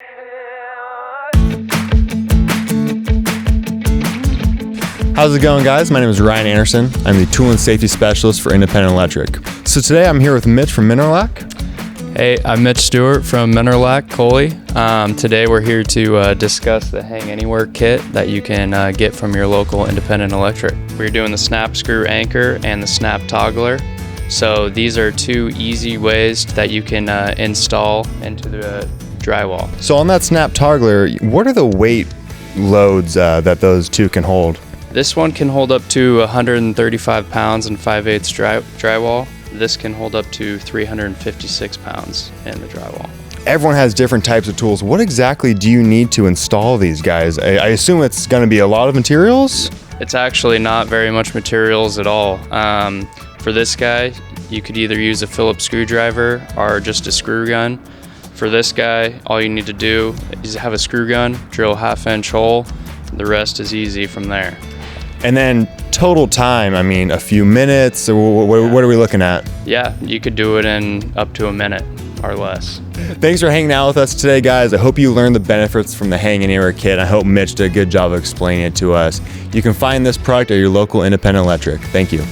How's it going, guys? My name is Ryan Anderson. I'm the Tool and Safety Specialist for Independent Electric. So today I'm here with Mitch from Minerallac. Hey, I'm Mitch Stewart from Minerallac, Cully. Today we're here to discuss the Hang Anywhere kit that you can get from your local Independent Electric. We're doing the snap screw anchor and the snap toggler. So these are two easy ways that you can install into the drywall. So on that snap toggler, what are the weight loads that those two can hold? This one can hold up to 135 pounds and 5/8 drywall. This can hold up to 356 pounds in the drywall. Everyone has different types of tools. What exactly do you need to install these guys? I assume it's going to be a lot of materials? It's actually not very much materials at all. For this guy, you could either use a Phillips screwdriver or just a screw gun. For this guy, all you need to do is have a screw gun, drill a 1/2-inch hole. The rest is easy from there. And then total time, I mean, a few minutes, or what are we looking at? Yeah, you could do it in up to a minute or less. Thanks for hanging out with us today, guys. I hope you learned the benefits from the Hang Anywhere kit. I hope Mitch did a good job of explaining it to us. You can find this product at your local Independent Electric. Thank you.